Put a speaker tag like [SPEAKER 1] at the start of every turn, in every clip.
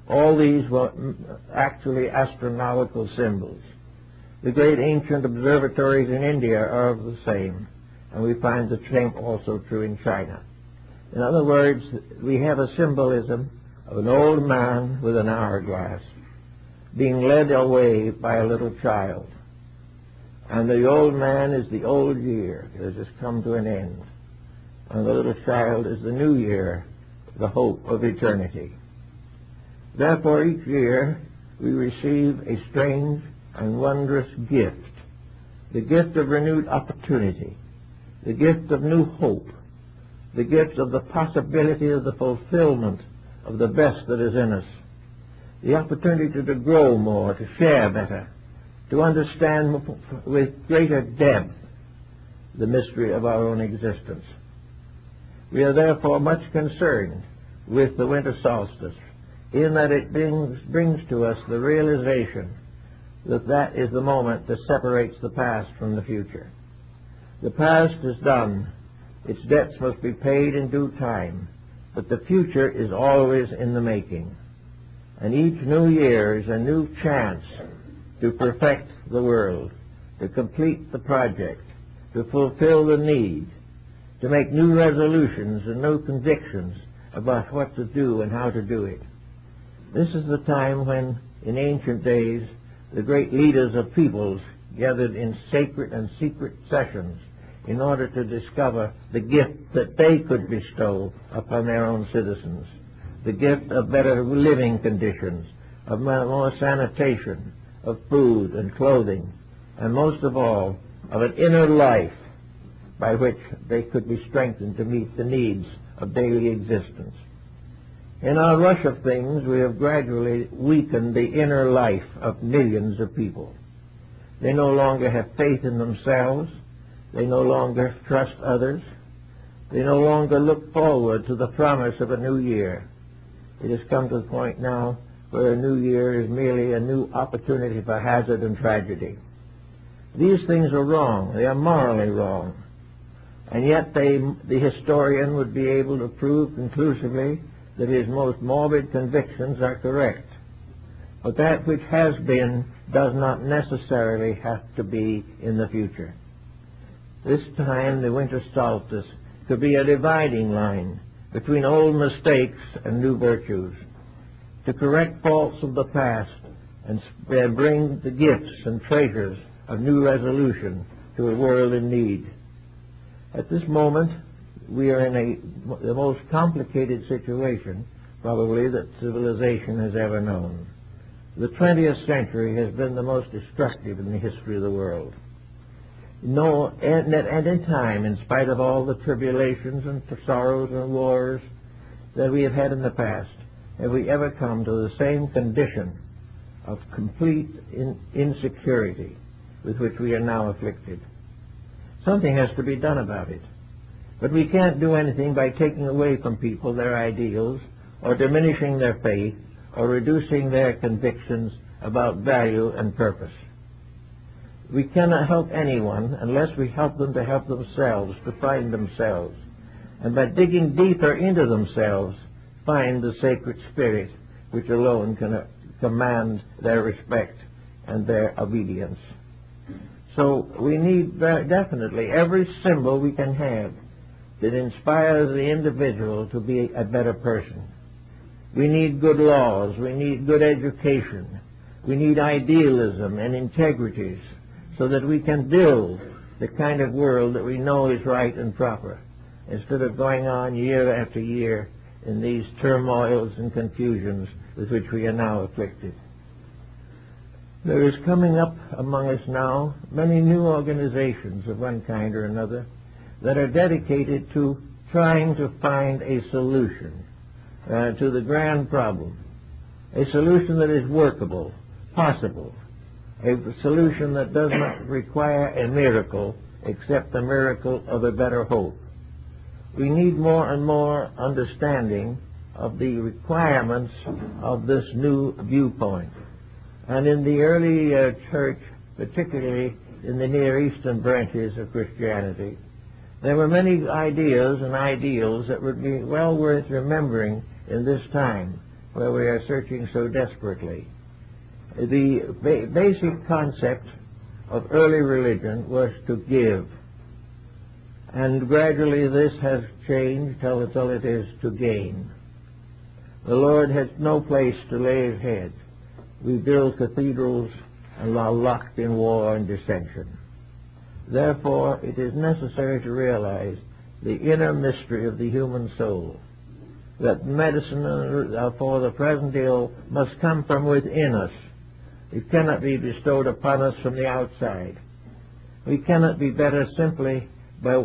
[SPEAKER 1] all these were actually astronomical symbols. The great ancient observatories in India are of the same, and we find the same also true in China. In other words, we have a symbolism of an old man with an hourglass being led away by a little child. And the old man is the old year that has come to an end. And the little child is the new year, the hope of eternity. Therefore, each year we receive a strange and wondrous gift, the gift of renewed opportunity, the gift of new hope, the gift of the possibility of the fulfillment of the best that is in us, the opportunity to grow more, to share better, to understand with greater depth the mystery of our own existence. We are therefore much concerned with the winter solstice, in that it brings to us the realization that that is the moment that separates the past from the future. The past is done. Its debts must be paid in due time, but the future is always in the making. And each new year is a new chance to perfect the world, to complete the project, to fulfill the need, to make new resolutions and new convictions about what to do and how to do it. This is the time when, in ancient days, the great leaders of peoples gathered in sacred and secret sessions in order to discover the gift that they could bestow upon their own citizens, the gift of better living conditions, of more sanitation, of food and clothing, and most of all, of an inner life by which they could be strengthened to meet the needs of daily existence. In our rush of things, we have gradually weakened the inner life of millions of people. They no longer have faith in themselves. They no longer trust others. They no longer look forward to the promise of a new year. It has come to the point now where a new year is merely a new opportunity for hazard and tragedy. These things are wrong. They are morally wrong. And yet the historian would be able to prove conclusively that his most morbid convictions are correct. But that which has been does not necessarily have to be in the future. This time, the winter solstice could be a dividing line between old mistakes and new virtues, to correct faults of the past and bring the gifts and treasures of new resolution to a world in need. At this moment, we are in the most complicated situation, probably, that civilization has ever known. The 20th century has been the most destructive in the history of the world. At any time, in spite of all the tribulations and sorrows and wars that we have had in the past, have we ever come to the same condition of complete insecurity with which we are now afflicted. Something has to be done about it. But we can't do anything by taking away from people their ideals, or diminishing their faith, or reducing their convictions about value and purpose. We cannot help anyone unless we help them to help themselves, to find themselves, and by digging deeper into themselves, find the sacred spirit which alone can command their respect and their obedience. So we need definitely every symbol we can have that inspires the individual to be a better person. We need good laws. We need good education. We need idealism and integrities so that we can build the kind of world that we know is right and proper, instead of going on year after year in these turmoils and confusions with which we are now afflicted. There is coming up among us now many new organizations of one kind or another that are dedicated to trying to find a solution to the grand problem, a solution that is workable, possible, a solution that does not require a miracle except the miracle of a better hope. We need more and more understanding of the requirements of this new viewpoint. And in the early church, particularly in the Near Eastern branches of Christianity, there were many ideas and ideals that would be well worth remembering in this time, where we are searching so desperately. The basic concept of early religion was to give, and gradually this has changed until it is to gain. The Lord has no place to lay his head. We build cathedrals and are locked in war and dissension. Therefore, it is necessary to realize the inner mystery of the human soul, that medicine for the present ill must come from within us. It cannot be bestowed upon us from the outside. We cannot be better simply by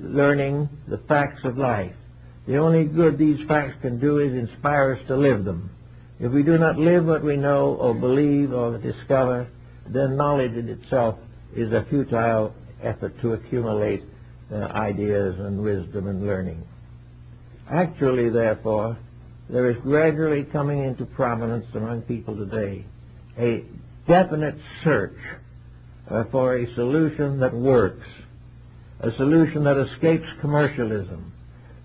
[SPEAKER 1] learning the facts of life. The only good these facts can do is inspire us to live them. If we do not live what we know or believe or discover, then knowledge in itself is a futile effort to accumulate ideas and wisdom and learning. Actually, therefore, there is gradually coming into prominence among people today a definite search for a solution that works, a solution that escapes commercialism,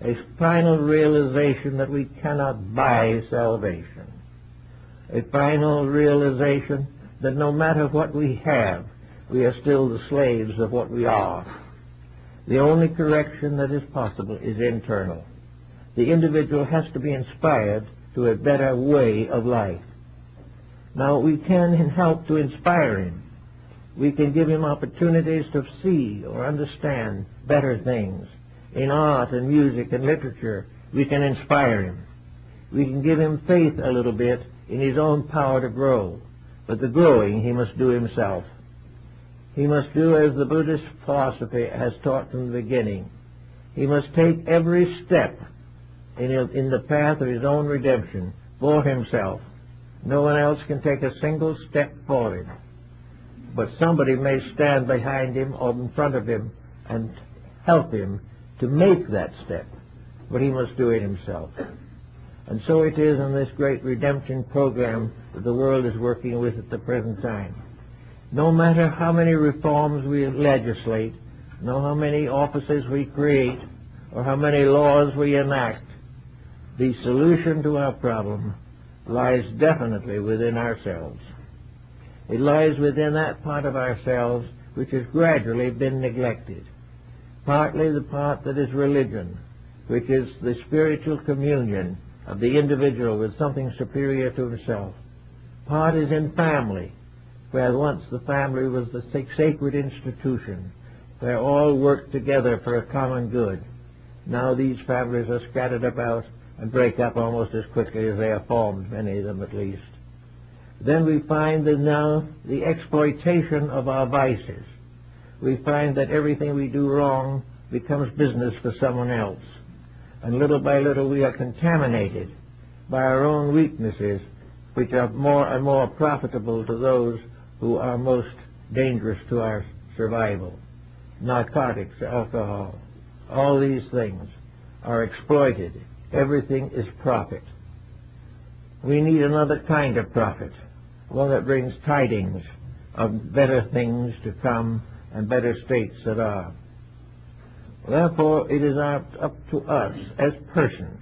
[SPEAKER 1] a final realization that we cannot buy salvation, a final realization that no matter what we have, we are still the slaves of what we are. The only correction that is possible is internal. The individual has to be inspired to a better way of life. Now, we can help to inspire him. We can give him opportunities to see or understand better things. In art and music and literature, we can inspire him. We can give him faith a little bit in his own power to grow. But the growing he must do himself. He must do as the Buddhist philosophy has taught from the beginning. He must take every step in the path of his own redemption for himself. No one else can take a single step for him. But somebody may stand behind him or in front of him and help him to make that step. But he must do it himself. And so it is in this great redemption program that the world is working with at the present time. No matter how many reforms we legislate, no how many offices we create, or how many laws we enact, the solution to our problem lies definitely within ourselves. It lies within that part of ourselves which has gradually been neglected. Partly the part that is religion, which is the spiritual communion of the individual with something superior to himself. Part is in family, where once the family was the sacred institution, where all worked together for a common good. Now these families are scattered about and break up almost as quickly as they are formed, many of them at least. Then we find that now the exploitation of our vices. We find that everything we do wrong becomes business for someone else. And little by little we are contaminated by our own weaknesses, which are more and more profitable to those who are most dangerous to our survival. Narcotics, alcohol, all these things are exploited. Everything is profit. We need another kind of profit, one that brings tidings of better things to come and better states that are. Therefore, it is up to us as persons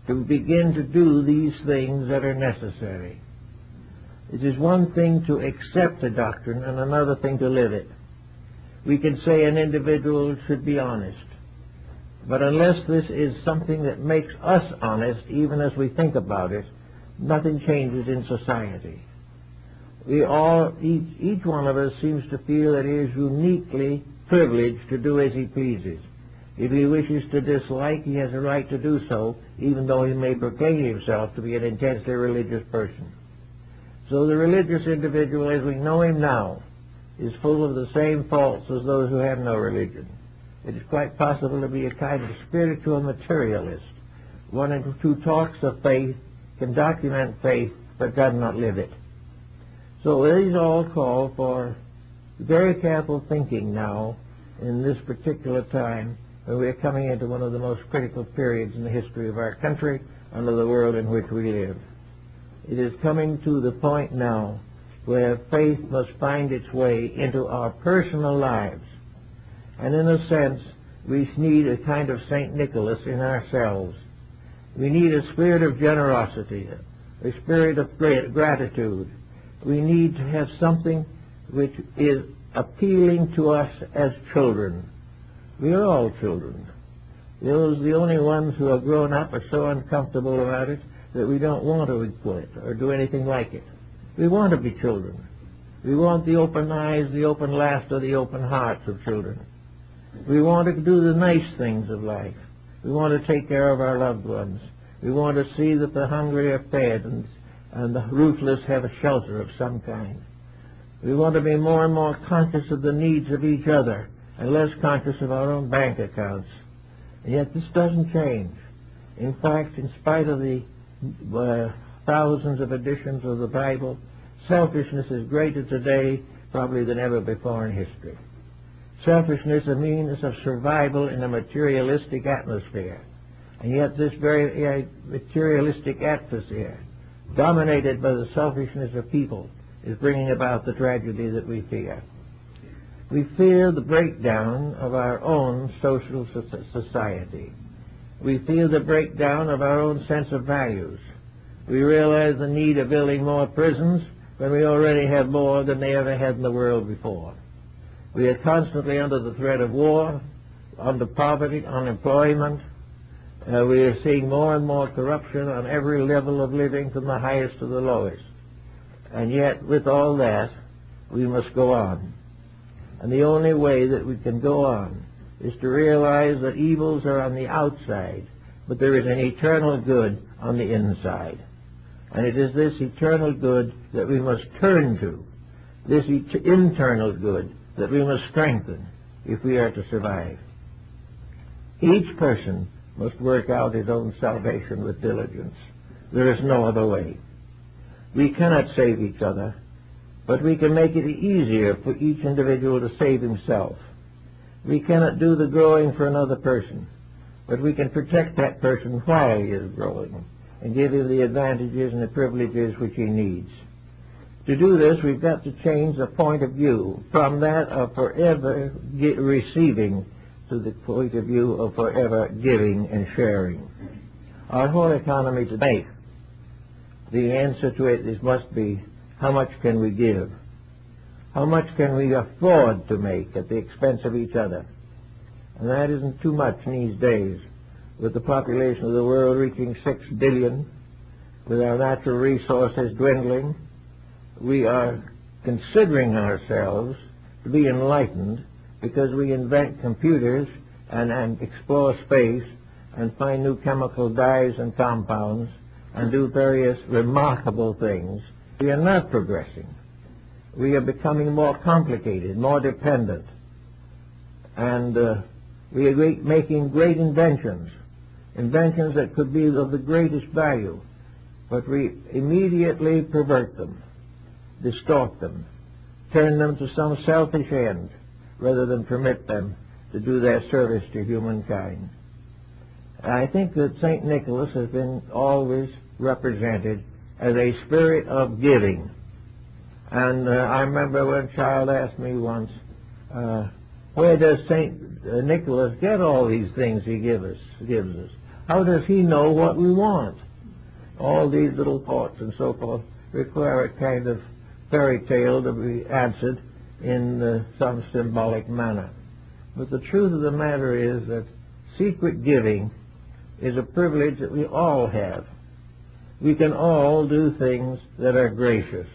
[SPEAKER 1] to begin to do these things that are necessary. It is one thing to accept a doctrine and another thing to live it. We can say an individual should be honest, but unless this is something that makes us honest, even as we think about it, nothing changes in society. We all, each one of us seems to feel that he is uniquely privileged to do as he pleases. If he wishes to dislike, he has a right to do so, even though he may proclaim himself to be an intensely religious person. So the religious individual, as we know him now, is full of the same faults as those who have no religion. It is quite possible to be a kind of spiritual materialist, one who talks of faith, can document faith, but does not live it. So these all call for very careful thinking now in this particular time when we are coming into one of the most critical periods in the history of our country and of the world in which we live. It is coming to the point now where faith must find its way into our personal lives. And in a sense, we need a kind of St. Nicholas in ourselves. We need a spirit of generosity, a spirit of great gratitude. We need to have something which is appealing to us as children. We are all children. The only ones who have grown up are so uncomfortable about it that we don't want to equal it or do anything like it. We want to be children. We want the open eyes, the open laughter, the open hearts of children. We want to do the nice things of life. We want to take care of our loved ones. We want to see that the hungry are fed and the roofless have a shelter of some kind. We want to be more and more conscious of the needs of each other and less conscious of our own bank accounts. And yet this doesn't change. In fact, in spite of the thousands of editions of the Bible, selfishness is greater today probably than ever before in history. Selfishness is a means of survival in a materialistic atmosphere. And yet this very materialistic atmosphere, dominated by the selfishness of people, is bringing about the tragedy that we fear. We fear the breakdown of our own social society. We feel the breakdown of our own sense of values. We realize the need of building more prisons when we already have more than they ever had in the world before. We are constantly under the threat of war, under poverty, unemployment. We are seeing more and more corruption on every level of living, from the highest to the lowest. And yet, with all that, we must go on. And the only way that we can go on is to realize that evils are on the outside, but there is an eternal good on the inside. And it is this eternal good that we must turn to, this internal good that we must strengthen if we are to survive. Each person must work out his own salvation with diligence. There is no other way. We cannot save each other, but we can make it easier for each individual to save himself. We cannot do the growing for another person, but we can protect that person while he is growing and give him the advantages and the privileges which he needs. To do this, we've got to change the point of view from that of forever receiving to the point of view of forever giving and sharing. Our whole economy today, the answer to it must be, how much can we give? How much can we afford to make at the expense of each other? And that isn't too much in these days. With the population of the world reaching 6 billion, with our natural resources dwindling, we are considering ourselves to be enlightened because we invent computers and explore space and find new chemical dyes and compounds and do various remarkable things. We are not progressing. We are becoming more complicated, more dependent. And we are making great inventions that could be of the greatest value, but we immediately pervert them, distort them, turn them to some selfish end, rather than permit them to do their service to humankind. I think that St. Nicholas has been always represented as a spirit of giving. And I remember when a child asked me once, where does St. Nicholas get all these things he gives us? How does he know what we want? All these little thoughts and so forth require a kind of fairy tale to be answered in some symbolic manner. But the truth of the matter is that secret giving is a privilege that we all have. We can all do things that are gracious.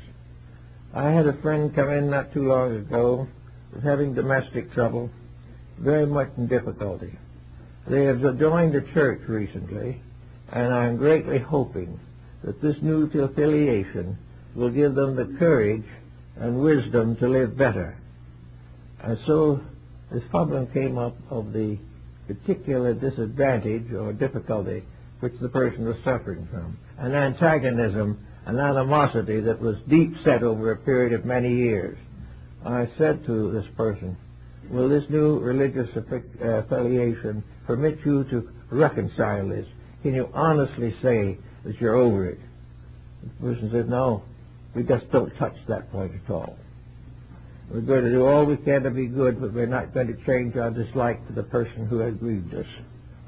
[SPEAKER 1] I had a friend come in not too long ago, was having domestic trouble, very much in difficulty. They have joined the church recently, and I'm greatly hoping that this new affiliation will give them the courage and wisdom to live better. And so this problem came up of the particular disadvantage or difficulty which the person was suffering from, an antagonism, an animosity that was deep set over a period of many years. I said to this person, will this new religious affiliation permit you to reconcile this? Can you honestly say that you're over it? The person said, no, we just don't touch that point at all. We're going to do all we can to be good, but we're not going to change our dislike to the person who has grieved us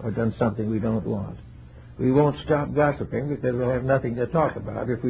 [SPEAKER 1] or done something we don't want. We won't stop gossiping because we'll have nothing to talk about if we